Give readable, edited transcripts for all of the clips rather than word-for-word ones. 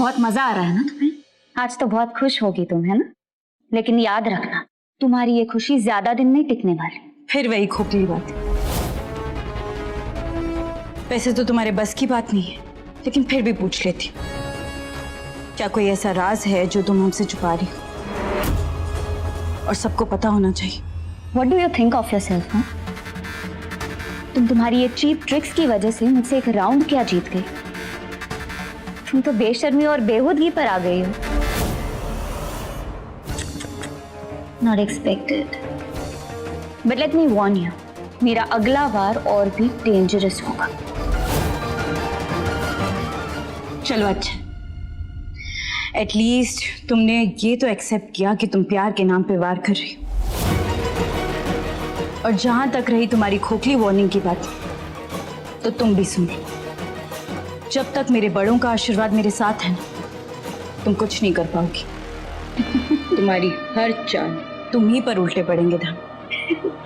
बहुत मजा आ रहा है ना तुम्हें? आज तो बहुत खुश होगी तुम, है ना? लेकिन याद रखना, तुम्हारी ये खुशी ज्यादा दिन नहीं टिकने वाली। फिर वही खोखली बात। वैसे तो तुम्हारे बस की बात नहीं है, लेकिन फिर भी पूछ लेती। क्या कोई ऐसा राज है जो तुम हमसे छुपा रही हो और सबको पता होना चाहिए? What do you think of yourself, huh? तुम तुम्हारी ये चीप ट्रिक्स की वजह से मुझसे एक राउंड क्या जीत गई। तुम तो बेशर्मी और बेहूदगी पर आ गई हो। Not expected. But let me warn you, मेरा अगला बार और भी डेंजरस होगा। चलो अच्छा, एटलीस्ट तुमने ये तो एक्सेप्ट किया कि तुम प्यार के नाम पे वार कर रही हो। और जहां तक रही तुम्हारी खोखली वार्निंग की बात, तो तुम भी सुन, जब तक मेरे बड़ों का आशीर्वाद मेरे साथ है ना, तुम कुछ नहीं कर पाओगी। तुम्हारी हर चाल तुम ही पर उल्टे पड़ेंगे धाम।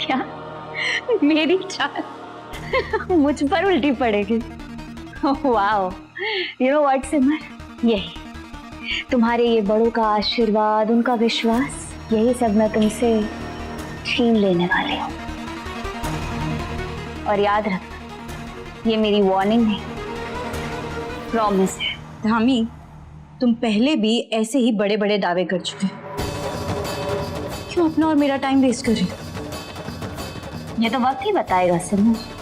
क्या मेरी चाल मुझ पर उल्टी पड़ेगी? वाओ, यू नो व्हाट सिमर, यही तुम्हारे ये बड़ों का आशीर्वाद, उनका विश्वास, यही सब मैं तुमसे छीन लेने वाली हूँ। और याद रखना, ये मेरी वार्निंग नहीं, प्रॉमिस है। धामी, तुम पहले भी ऐसे ही बड़े बड़े दावे कर चुके, क्यों अपना और मेरा टाइम वेस्ट कर रही हो? ये तो वक्त ही बताएगा सिमर।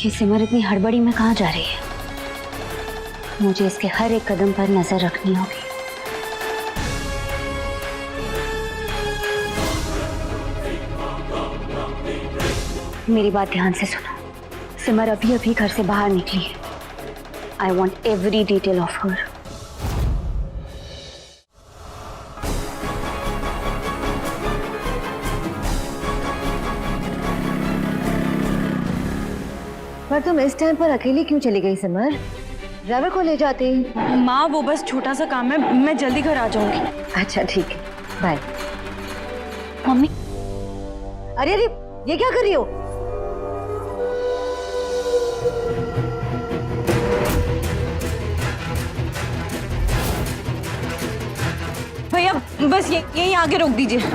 ये सिमर इतनी हड़बड़ी में कहाँ जा रही है? मुझे इसके हर एक कदम पर नजर रखनी होगी। मेरी बात ध्यान से सुनो, सिमर अभी अभी घर से बाहर निकली है। I want every detail of her. पर तुम इस टाइम पर अकेली क्यों चली गई सिमर? ड्राइवर को ले जाती। माँ, वो बस छोटा सा काम है, मैं जल्दी घर आ जाऊंगी। अच्छा ठीक है, बाय। मम्मी, अरे अरे, ये क्या कर रही हो? भैया बस यहीं आगे रोक दीजिए।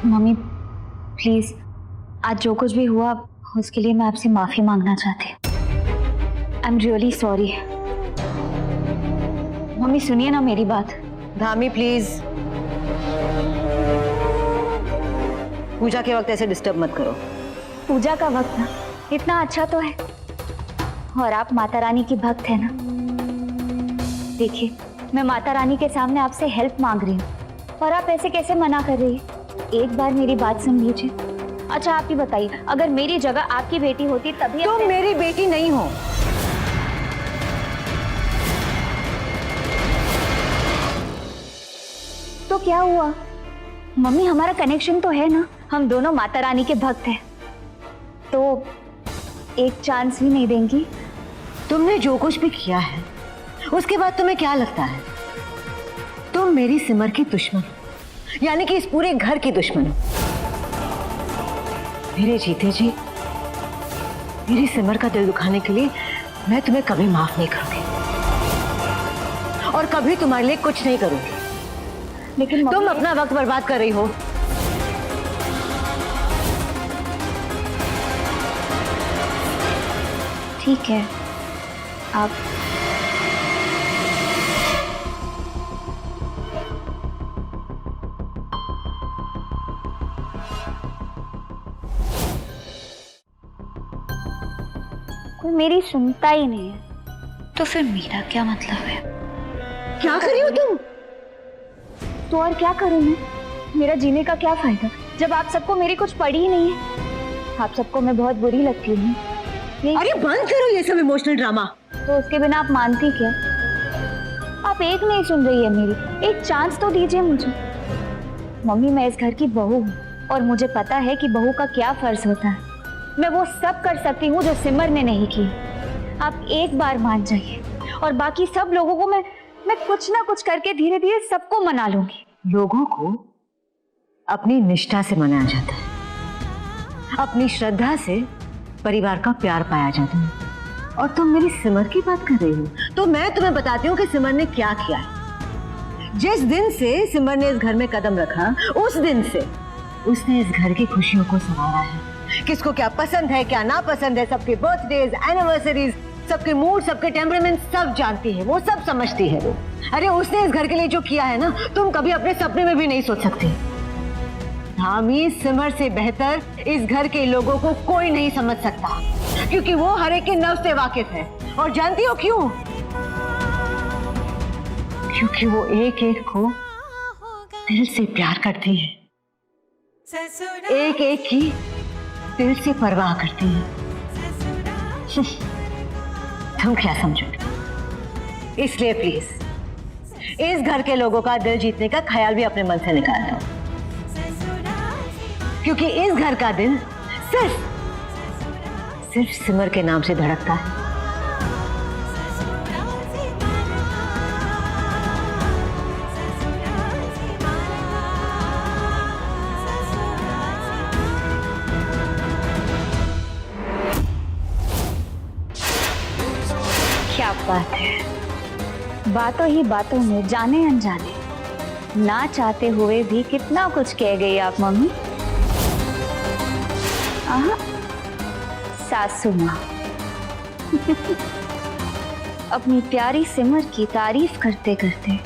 मम्मी प्लीज, आज जो कुछ भी हुआ उसके लिए मैं आपसे माफी मांगना चाहती हूँ। I am really sorry. Mummy सुनिए ना मेरी बात। धामी प्लीज, पूजा के वक्त ऐसे डिस्टर्ब मत करो। पूजा का वक्त ना इतना अच्छा तो है, और आप माता रानी की भक्त है ना। देखिए, मैं माता रानी के सामने आपसे हेल्प मांग रही हूँ और आप ऐसे कैसे मना कर रही है? एक बार मेरी बात सुन लीजिए। अच्छा आप ही बताइए, अगर मेरी जगह आपकी बेटी होती तभी। तुम मेरी बेटी नहीं हो। तो क्या हुआ मम्मी, हमारा कनेक्शन तो है ना, हम दोनों माता रानी के भक्त हैं, तो एक चांस भी नहीं देंगी? तुमने जो कुछ भी किया है उसके बाद तुम्हें क्या लगता है? तुम मेरी सिमर की दुश्मन, यानी कि इस पूरे घर की दुश्मन। मेरे जीते जी मेरी सिमर का दिल दुखाने के लिए मैं तुम्हें कभी माफ नहीं करूंगी और कभी तुम्हारे लिए कुछ नहीं करूंगी। लेकिन तुम अपना वक्त बर्बाद कर रही हो। ठीक है, आप कोई मेरी सुनता ही नहीं है, तो फिर मेरा क्या मतलब है? क्या कर रही हो तुम? तो और क्या करूं मैं? मेरा जीने का क्या फायदा जब आप सबको मेरी कुछ पड़ी ही नहीं है। आप सबको मैं बहुत बुरी लगती हूँ। अरे बंद करो ये सब इमोशनल ड्रामा। तो उसके बिना आप मानती क्या? आप एक नहीं सुन रही है मेरी, एक चांस तो दीजिए मुझे। मम्मी, मैं इस घर की बहू हूँ और मुझे पता है कि बहू का क्या फर्ज होता है। मैं वो सब कर सकती हूँ जो सिमर ने नहीं की। आप एक बार मान जाइए और बाकी सब लोगों को मैं कुछ ना कुछ करके धीरे धीरे सबको मना लूंगी। लोगों को अपनी निष्ठा से मनाया जाता है, अपनी श्रद्धा से परिवार का प्यार पाया जाता है। और तुम मेरी सिमर की बात कर रही हो, तो मैं तुम्हें बताती हूँ कि सिमर ने क्या किया है। जिस दिन से सिमर ने इस घर में कदम रखा, उस दिन से उसने इस घर की खुशियों को संवारा है। किसको क्या पसंद है, क्या नापसंद है, सबके बर्थडेज, एनिवर्सरीज, सबके मूड, सबके टेम्परामेंट सब जानती है वो, सब समझती है वो। अरे उसने इस घर के लिए जो किया है ना, तुम कभी अपने सपने में भी नहीं सोच सकती। धामी, सिमर से बेहतर इस घर के लोगों को कोई नहीं समझ सकता, क्योंकि वो हर एक के नफ्स से वाकिफ है। और जानती हो क्यों? क्योंकि वो एक एक को दिल से प्यार करती है, एक एक की दिल से परवाह करती है। तुम क्या समझोगे? इसलिए प्लीज इस घर के लोगों का दिल जीतने का ख्याल भी अपने मन से निकाल दो, क्योंकि इस घर का दिल सिर्फ सिमर के नाम से धड़कता है। क्या बात है, बातों ही बातों में जाने अनजाने ना चाहते हुए भी कितना कुछ कह गई आप मम्मी। आहा, सासू माँ अपनी प्यारी सिमर की तारीफ करते करते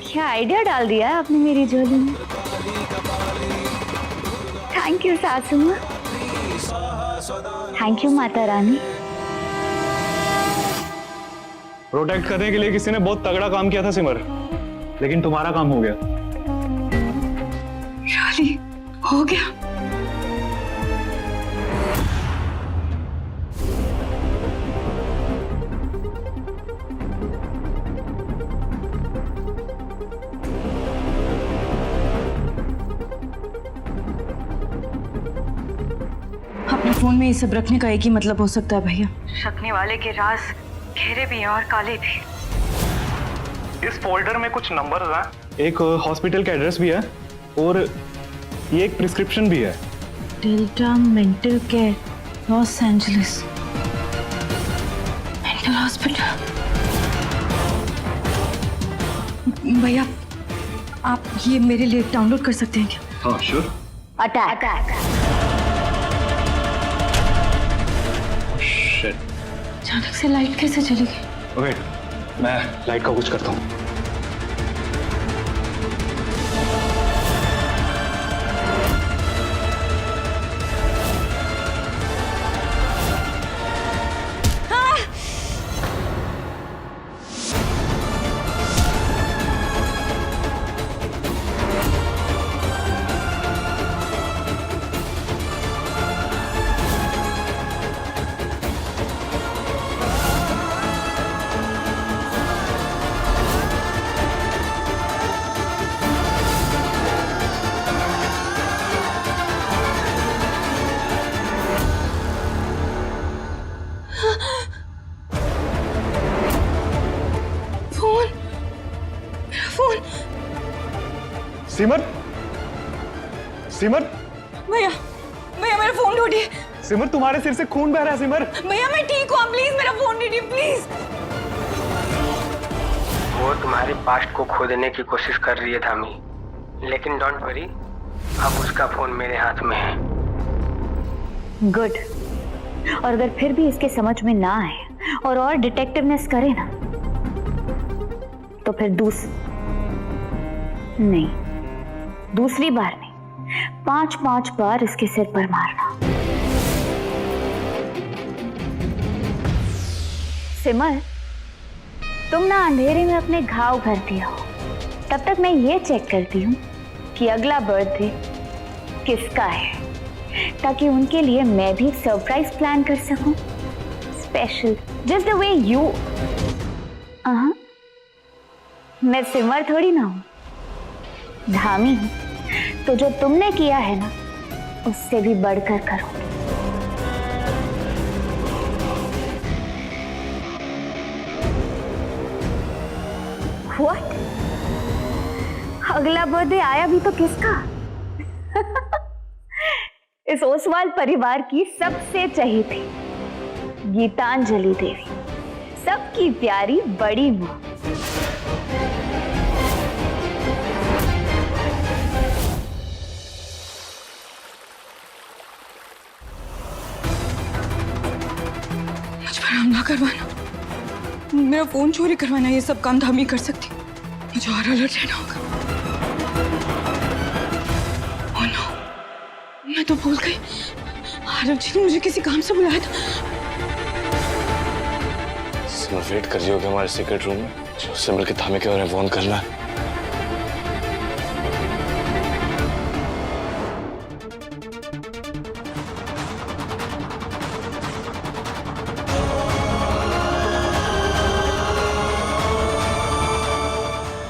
क्या आइडिया डाल दिया है आपने मेरी झोली में। थैंक यू सासू माँ, thank you Mata Rani. Protect करने के लिए किसी ने बहुत तगड़ा काम किया था सिमर, लेकिन तुम्हारा काम हो गया। शाली हो गया? अपने फोन में ये सब रखने का एक ही मतलब हो सकता है भैया, रखने वाले के राज घेरे भी हैं और काले भी। इस फोल्डर में कुछ नंबर्स हैं, एक हॉस्पिटल का एड्रेस भी है और ये एक प्रिस्क्रिप्शन भी है। Delta mental care, Los Angeles mental hospital. भैया आप ये मेरे लिए डाउनलोड कर सकते हैं क्या? हाँ श्योर। अटैक। अचानक से लाइट कैसे चली गई? वेट, मैं लाइट का कुछ करता हूँ। सिमर, सिमर, भैया भैया मेरा फोन ढूंढिए। सिमर तुम्हारे सिर से खून बह रहा है। सिमर भैया मैं ठीक हूँ, प्लीज मेरा फोन ढूंढिए प्लीज। वो तुम्हारे पास्ट को खोदने की कोशिश कर रही है धामी, लेकिन डोंट वरी, अब उसका फोन मेरे हाथ में है। गुड। और अगर फिर भी इसके समझ में ना आए और डिटेक्टिवनेस करे ना, तो फिर दूसरी बार नहीं, 5-5 बार इसके सिर पर मारना। सिमर, तुम ना अंधेरे में अपने घाव भर दिया हो, तब तक मैं ये चेक करती हूँ कि अगला बर्थडे किसका है, ताकि उनके लिए मैं भी सरप्राइज प्लान कर सकूं, special just the way you. मैं सिमर थोड़ी ना हूं, धामी हूं, तो जो तुमने किया है ना उससे भी बढ़कर करो। What? अगला बर्थडे आया भी तो किसका? इस ओसवाल परिवार की सबसे चहेती गीतांजलि देवी, सबकी प्यारी बड़ी माँ। मुझ पर हमला करवाना, मेरा फोन चोरी करवाना, ये सब काम धामी कर सकती। मुझे और अलर्ट रहना होगा। ओह नो, मैं तो भूल गई, आरव जी ने मुझे किसी काम से बुलाया था। सिमर वेट कर रही होगी हमारे सीक्रेट रूम में, जो सिमर के धामी के बारे में फोन करना है।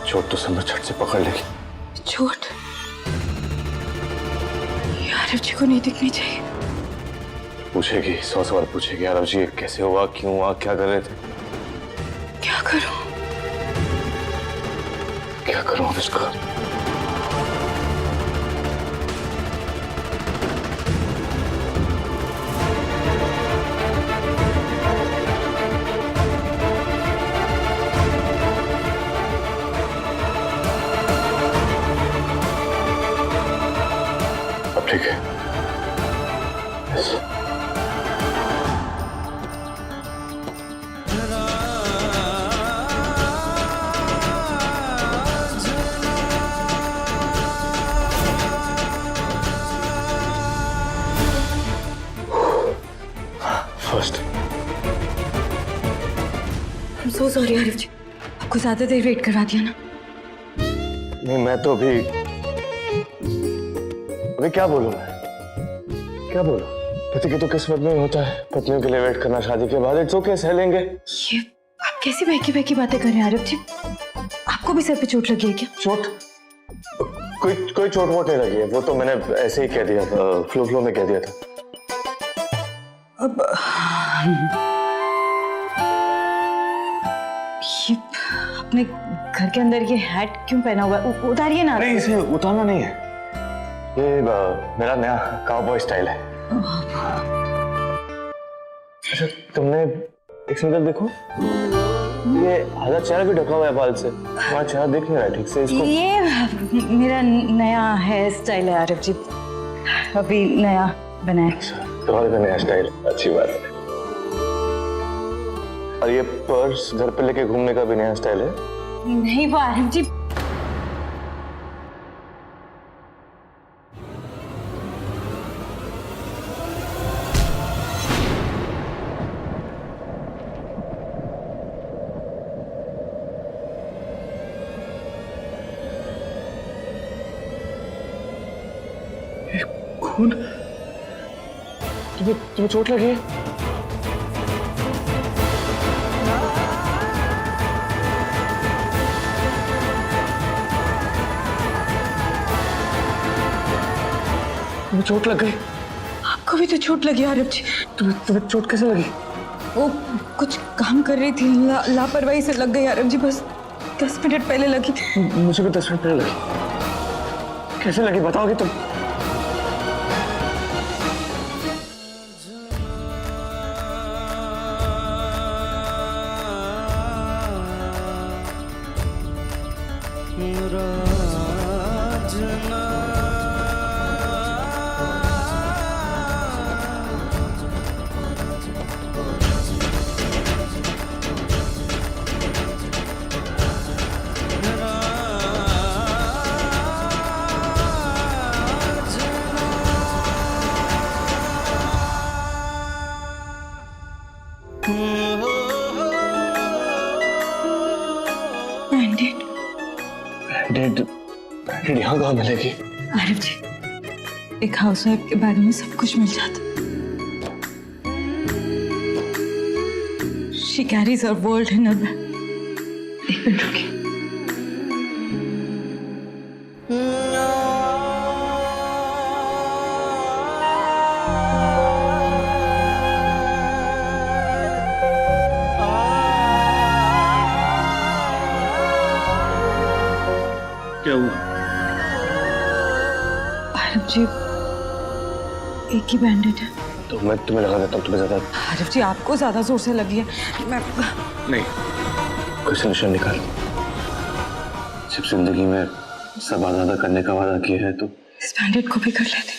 चोट तो सिमर झट से पकड़ लेगी। चोट? ये आरव जी को नहीं दिखनी चाहिए। पूछेगी, 100 सवाल पूछेगी। आरव जी कैसे हुआ, क्यों हुआ, क्या कर रहे थे? क्या करूं? क्या करूं अब इसका? अब ठीक है। Yes. First I'm so sorry Arif ji, आपको ज्यादा देर वेट करवा दिया ना। नहीं, मैं तो अभी क्या बोलूं? मैं क्या बोलूं? पति की तो किस्मत में ही होता है पत्नियों के लिए वेट करना शादी के बाद। इट्स ओके, सह लेंगे। ये आप कैसी बहकी बहकी बातें कर रहे हैं आरिफ जी? आपको भी सर पे चोट लगी है क्या? चोट? कोई चोट वोट नहीं लगी है, वो तो मैंने ऐसे ही कह दिया, फ्लो में कह दिया था। अब ये अपने घर के अंदर ये हैट क्यों पहना हुआ है? उतारिए ना। नहीं, इसे उतारना नहीं है, ये मेरा नया काउबॉय स्टाइल है। अच्छा, तुमने एक मिनट देखो, ये आधा चेहरा भी ढका हुआ है बाल से, हमारा चेहरा दिख नहीं रहा है ठीक से। इसको ये मेरा नया हेयर स्टाइल है आरिफ जी, अभी नया बनाया। तुम्हारा भी नया स्टाइल, अच्छी बात है। और ये पर्स घर पे लेके घूमने का भी नया स्टाइल है। नहीं वो आरिफ जी, खून? तुम्हें चोट लगी? तुम्हें चोट लग गई? आपको भी तो चोट लगी आरिफ जी। तुम्हें चोट कैसे लगी? वो कुछ काम कर रही थी, लापरवाही से लग गई आरिफ जी, बस 10 मिनट पहले लगी। मुझे भी 10 मिनट पहले लगी। कैसे लगी बताओगे तुम? ब्रांडेड यहाँ कहाँ मिलेगी? आरिफ जी, एक हाउसवाइफ के बारे में सब कुछ मिल जाता। She carries her world in her bag. एक मिनट रुकिए। क्या हुआ? आरिफ जी, एक ही बैंडेड है। तो मैं तुम्हें लगा देता हूँ, तुम्हें ज्यादा। आरिफ जी, आपको ज्यादा जोर से लगी है। मैं नहीं, कोई सोल्यूशन निकाल। जब जिंदगी में सब आधा करने का वादा किया है तो इस बैंडेड को भी कर लेते।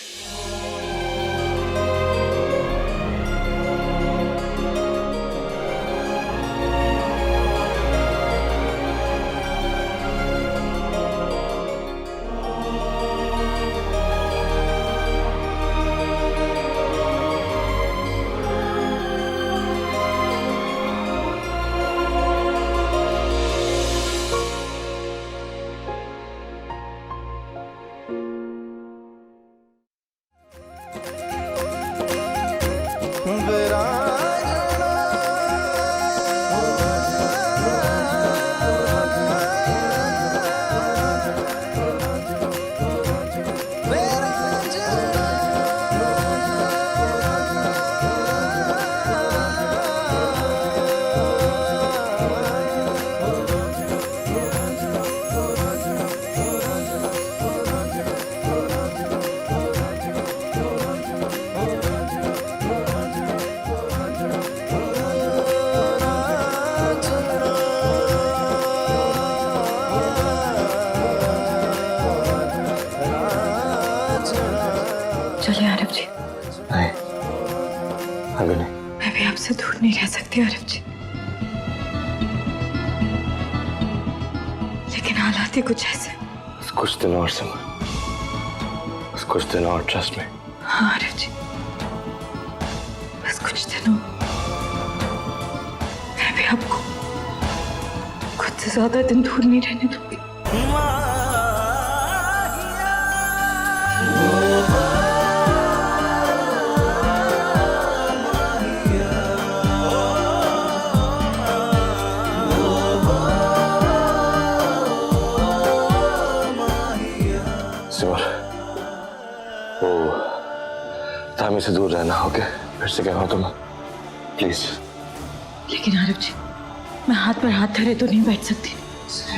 चलिए आरिफ जी। नहीं, अभी नहीं। मैं भी आपसे दूर नहीं रह सकती आरिफ जी, लेकिन हालात ही कुछ ऐसे। कुछ दिन और समय, बस कुछ दिन और, ट्रस्ट में। हाँ आरिफ जी, बस कुछ दिनों मैं भी आपको खुद से ज्यादा दिन दूर नहीं रहने दूंगी। सिमर, वो धामी से दूर रहना, ओके? फिर से कह रहा हूँ तुम्हें, प्लीज। लेकिन आरिफ जी, मैं हाथ पर हाथ धरे तो नहीं बैठ सकती।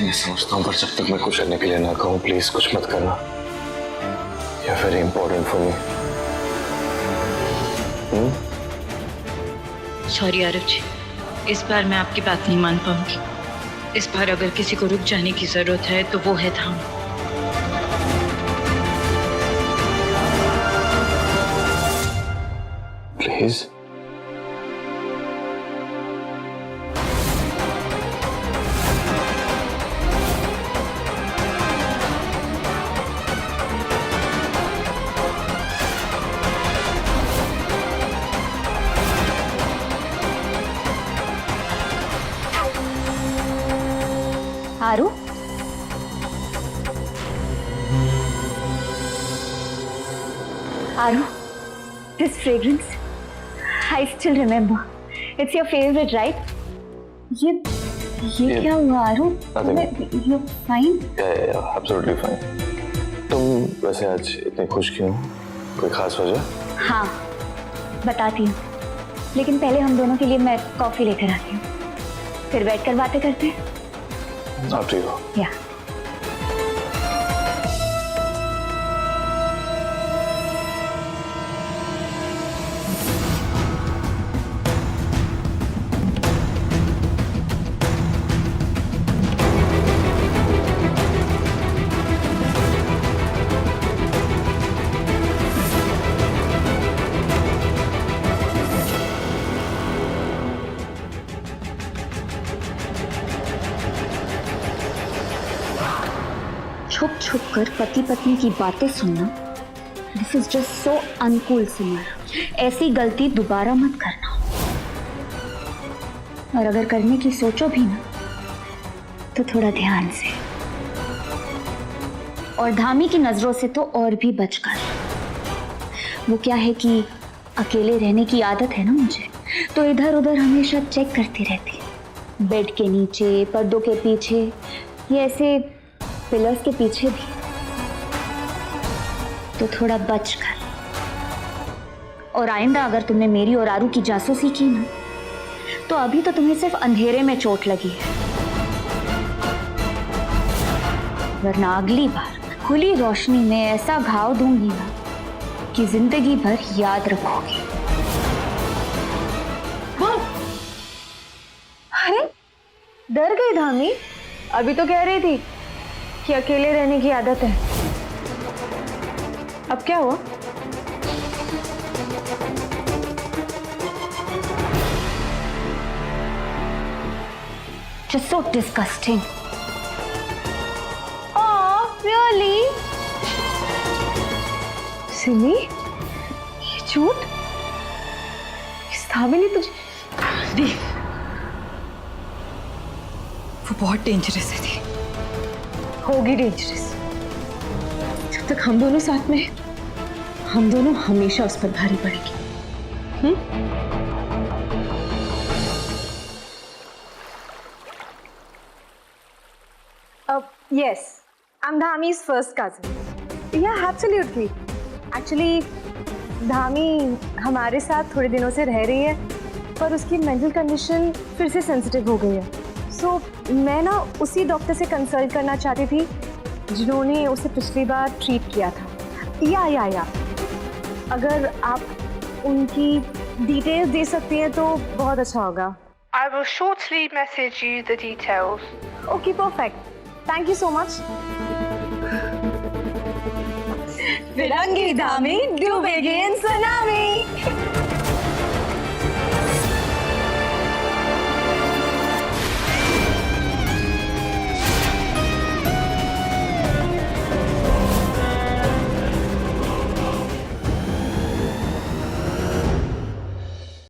ये समझता हूँ, पर जब तक मैं कुछ करने के लिए ना कहूँ, प्लीज कुछ मत करना। You're very important for me. Sorry Arif ji, इस बार मैं आपकी बात नहीं मान पाऊंगी। इस बार अगर किसी को रुक जाने की जरूरत है तो वो है धाम। Please. Aaru, Aaru, this fragrance, I still remember. It's your favorite, right? ये क्या हुआ आरू? You're fine? Yeah, absolutely fine. तुम वैसे आज इतनी खुश क्यों? कोई खास वजह? हाँ, बताती हूँ। लेकिन पहले हम दोनों के लिए मैं कॉफी लेकर आती हूँ, फिर बैठकर बातें करते हैं। After you. या छुप छुप कर पति पत्नी की बातें सुनना, this is just so uncool Simar. ऐसी गलती दोबारा मत करना, और अगर करने की सोचो भी ना तो थोड़ा ध्यान से। और धामी की नजरों से तो और भी बचकर। वो क्या है कि अकेले रहने की आदत है ना मुझे, तो इधर उधर हमेशा चेक करती रहती है, बेड के नीचे, पर्दों के पीछे, ये ऐसे पिलर्स के पीछे भी। तो थोड़ा बच कर। और आइंदा अगर तुमने मेरी और आरू की जासूसी की ना, तो अभी तो तुम्हें सिर्फ अंधेरे में चोट लगी है, वरना अगली बार खुली रोशनी में ऐसा घाव दूंगी ना कि जिंदगी भर याद रखोगी। अरे डर गई धामी, अभी तो कह रही थी कि अकेले रहने की आदत है। अब क्या हुआ? Just so disgusting. Oh, really? Simi, ये झूठ? इस धामी ने तुझे वो बहुत डेंजरस है थी। होगी डेंजरस। जब तक हम दोनों साथ में हैं, हम दोनों हमेशा उस पर भारी पड़ेगी। Yes, I'm Dhami's first cousin. Yeah, absolutely. Actually, Dhami हमारे साथ थोड़े दिनों से रह रही है, पर उसकी मेंटल कंडीशन फिर से सेंसिटिव हो गई है। सो मैं ना उसी डॉक्टर से कंसल्ट करना चाहती थी जिन्होंने उसे पिछली बार ट्रीट किया था। या अगर आप उनकी डिटेल्स दे सकती हैं तो बहुत अच्छा होगा। I will shortly message you the details. Okay, perfect. Thank you so much. फिरंगी धामी डूबेगी इन सुनामी।